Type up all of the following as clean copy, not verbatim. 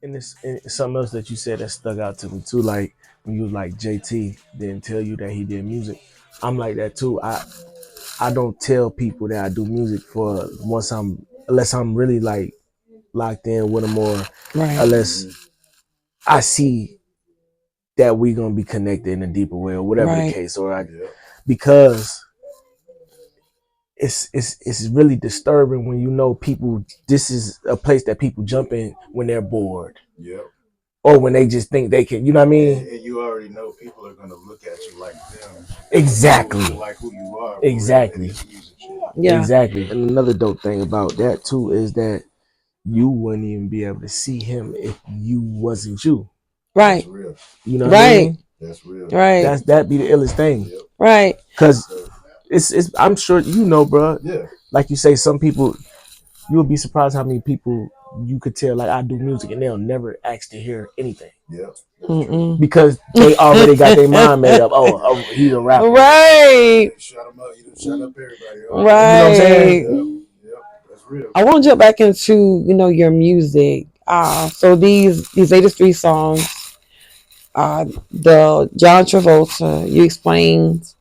And this and something else that you said that stuck out to me too, like when you was like JT didn't tell you that he did music. I'm like that too. I don't tell people that I do music for once I'm unless I'm really like locked in with them or Right. unless I see that we gonna be connected in a deeper way or whatever the Right. case or because it's really disturbing when you know people this is a place that people jump in when they're bored. Yep. Or when they just think they can, you know what I mean? And you already know people are gonna look at you like them. Exactly. Like who you are. Exactly. Yeah. Exactly. And another dope thing about that too is that you wouldn't even be able to see him if you wasn't you. Right. That's real. You know what I Right. mean? That's real. Right. That be the illest thing. Yep. Right. Cause it's I'm sure you know, bro. Yeah. Like you say, some people you would be surprised how many people you could tell like I do music and they'll never ask to hear anything. Yeah. Because they already got their mind made up. Oh, he's a rapper. Right. Shut him up. You shut up everybody. Right. You know what I'm saying? Yep. That's real. I want to jump back into your music. So these latest three songs, the John Travolta, you explained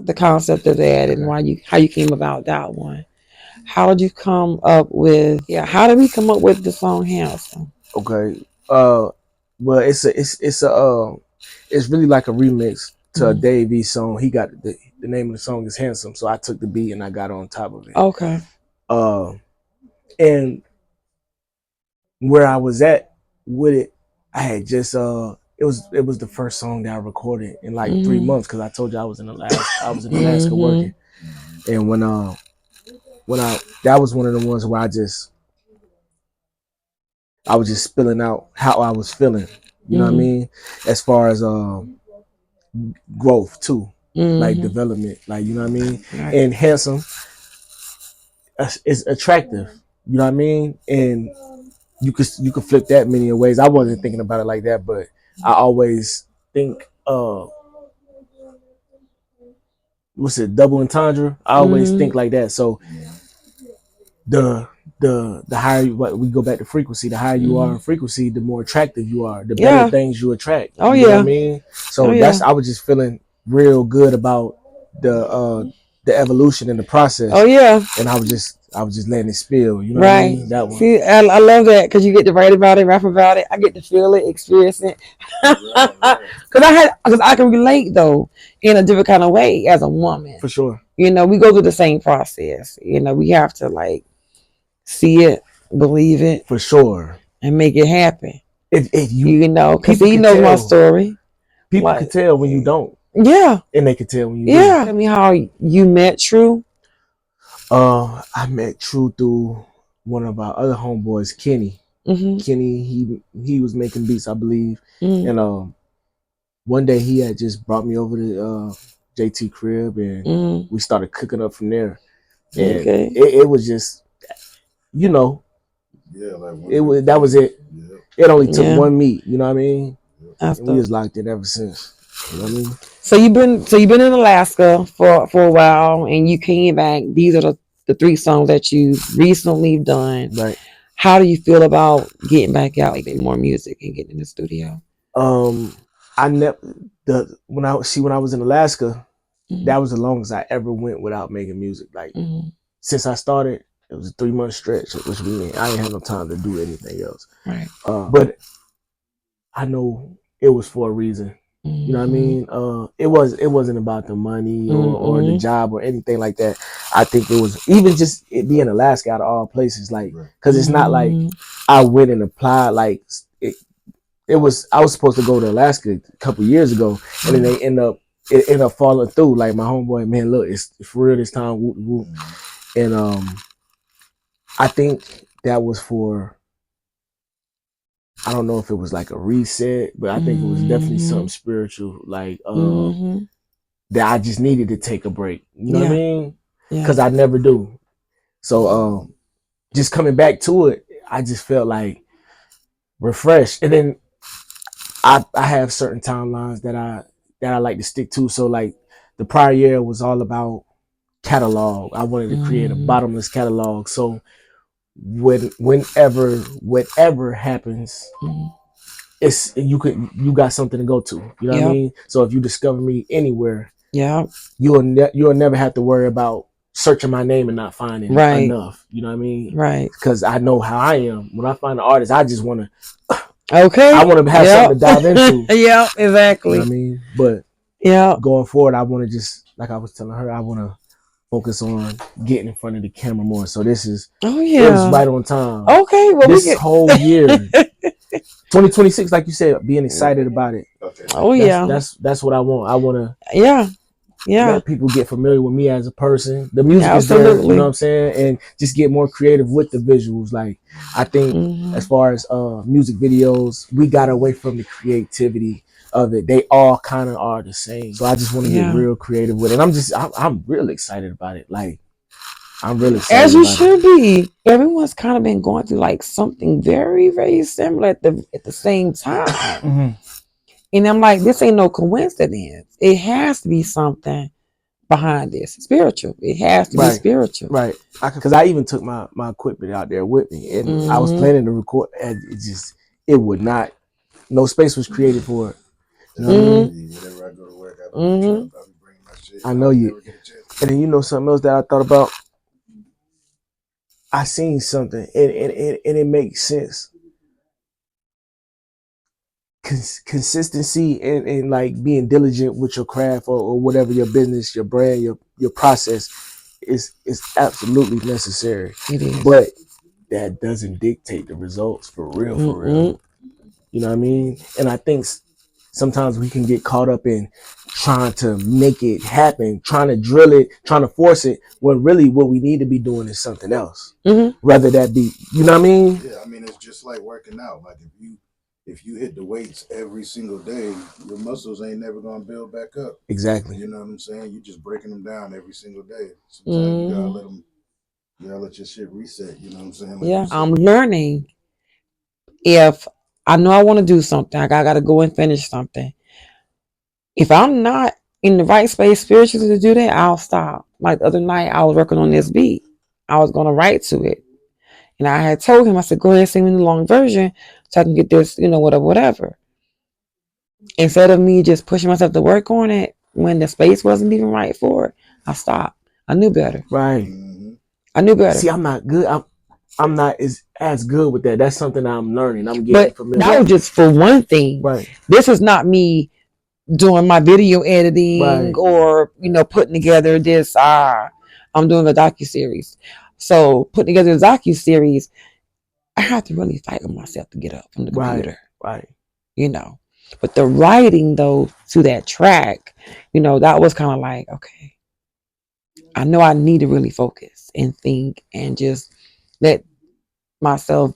the concept of that and how you came about that one. How did you come up with how did we come up with the song Handsome? Okay. Well, it's really like a remix to a Dave E song. He got the name of the song is Handsome, so I took the beat and I got on top of it. Okay. And where I was at with it, I had just it was the first song that I recorded in like 3 months because I told you I was in Alaska working, and when I that was one of the ones where I was just spilling out how I was feeling. You know what I mean? As far as growth too, like development, like you know what I mean. Right. And handsome is attractive. You know what I mean? And you could flip that many ways. I wasn't thinking about it like that, but I always think what's it, double entendre? I always think like that. So the higher we go back to frequency, the higher you are in frequency, the more attractive you are, the better things you attract. Oh you know what I mean? So that's I was just feeling real good about the evolution and the process. Oh yeah. And I was just letting it spill. You know what I mean? That one. See, I love that because you get to write about it, rap about it. I get to feel it, experience it. Because I can relate though in a different kind of way as a woman. For sure. We go through the same process. We have to like see it, believe it, for sure, and make it happen. If because he knows my story. People can tell when you don't. Yeah, and they can tell when you. Yeah, tell me how you met True. I met True through one of our other homeboys, Kenny. Kenny, he was making beats, I believe, and one day he had just brought me over to JT crib, and we started cooking up from there. And it was just, like that was it. Yeah. It only took one meet, you know what I mean? And we was locked in ever since. You know what I mean? So you've been in Alaska for a while, and you came back. These are the three songs that you recently done. Right. How do you feel about getting back out, like more music and getting in the studio? I never when I was in Alaska, that was the longest I ever went without making music. Like since I started, it was a 3-month stretch, which means I didn't have no time to do anything else. Right. But I know it was for a reason. You know what I mean? It wasn't about the money or the job or anything like that. I think it was even just it being Alaska out of all places, like because it's not like I went and applied. Like it was I was supposed to go to Alaska a couple years ago, and then it ended up falling through. Like my homeboy, man, look, it's for real this time. Whoop, whoop. And I think that was for. I don't know if it was like a reset, but I think it was definitely something spiritual, like that I just needed to take a break. You know what I mean? Because I never do. So just coming back to it, I just felt like refreshed. And then I have certain timelines that I like to stick to. So like the prior year was all about catalog. I wanted to create a bottomless catalog. So whenever whatever happens, Mm-hmm. it's you got something to go to. You know what I Yep. mean? So if you discover me anywhere, Yep. you'll never have to worry about searching my name and not finding Right. enough. You know what I mean? Right. Because I know how I am. When I find an artist, I just want to. Okay. I want to have something to dive into. Yeah, exactly. You know what I mean? But yeah, going forward, I want to just, like I was telling her, I want to focus on getting in front of the camera more. So this is, oh it was yeah. right on time. Okay, well This whole year, 2026, like you said, being excited about it. Oh yeah. That's what I want. I want to Yeah. Yeah. let people get familiar with me as a person. The music is there, you Absolutely. know what I'm saying, and just get more creative with the visuals. Like I think, as far as music videos, we got away from the creativity of it. They all kind of are the same. So I just want to get real creative with it. I'm really excited about it. Like I'm really excited. As you should be. Everyone's kind of been going through like something very, very similar at the same time. Mm-hmm. And I'm like, this ain't no coincidence. It has to be something behind this. Spiritual. It has to be spiritual. Right. Because I even took my equipment out there with me, and I was planning to record, and it would not. No space was created for it. You know what I mean? Whenever I go to work, I'll be bringing my shit. I know you. And then you know something else that I thought about? I seen something, and it makes sense. Consistency and like being diligent with your craft or whatever your business, your brand, your process is absolutely necessary. It is. But that doesn't dictate the results for real, for real. You know what I mean? And I think sometimes we can get caught up in trying to make it happen, trying to drill it, trying to force it, when really what we need to be doing is something else. Rather that be, you know what I mean? Yeah, I mean, it's just like working out. Like if you hit the weights every single day, your muscles ain't never gonna build back up. Exactly. You know what I'm saying? You're just breaking them down every single day. Sometimes you gotta let them, you gotta let your shit reset. You know what I'm saying? Like I'm learning. If I know I want to do something, I gotta go and finish something. If I'm not in the right space spiritually to do that, I'll stop. Like the other night, I was working on this beat. I was gonna write to it. And I had told him, I said, go ahead and sing me the long version so I can get this, whatever. Instead of me just pushing myself to work on it when the space wasn't even right for it, I stopped. I knew better. Right. I knew better. See, I'm not good. I'm not as good with that. That's something I'm learning. I'm getting familiar. That was just for one thing. Right. This is not me doing my video editing or putting together this. I'm doing a docuseries. So putting together a docuseries, I have to really fight with myself to get up from the computer. Right. But the writing though to that track, that was kind of like, okay, I know I need to really focus and think and just let myself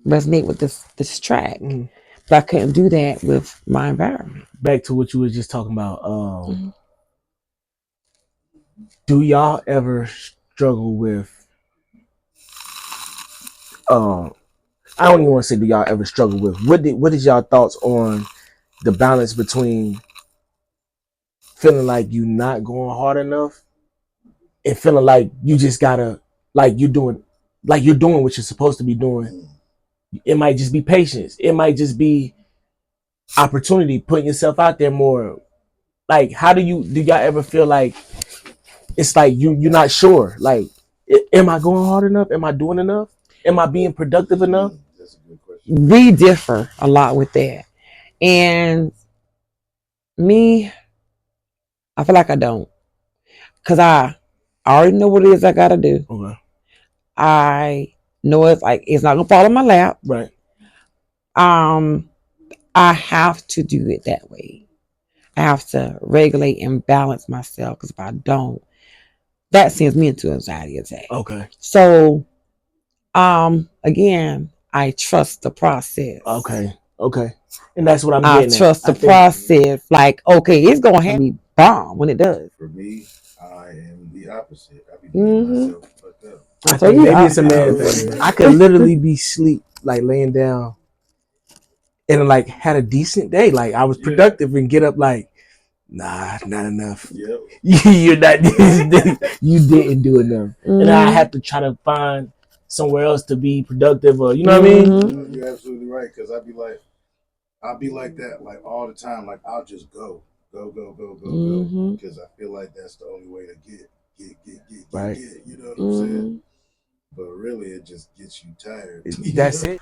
resonate with this track. But I couldn't do that with my environment. Back to what you were just talking about. Do y'all ever struggle with I don't even want to say do y'all ever struggle with, what is y'all thoughts on the balance between feeling like you not going hard enough and feeling like you just gotta, like you're doing what you're supposed to be doing? It might just be patience. It might just be opportunity, putting yourself out there more. Like, do y'all ever feel like it's like you're not sure? Like, am I going hard enough? Am I doing enough? Am I being productive enough? That's a good question. We differ a lot with that. And me, I feel like I don't. Because I already know what it is I got to do. Okay. I know it's not going to fall in my lap. Right. I have to do it that way. I have to regulate and balance myself, because if I don't, that sends me into anxiety attack. Okay. So, again, I trust the process. Okay. And that's what I'm getting at. I trust the process. Like, okay, it's going to have me bomb when it does. For me, I am the opposite. I be beating myself fucked up. I think maybe it's a man thing. I could literally be asleep, like laying down, and like had a decent day. Like I was productive and get up like, nah, not enough. Yep. You're not. You didn't do enough. And I have to try to find somewhere else to be productive, or you know what I mean? You're absolutely right. Because I'll be like that, like all the time. Like I'll just go. Because I feel like that's the only way to get. Right. You know what I'm saying? But really, it just gets you tired. That's it.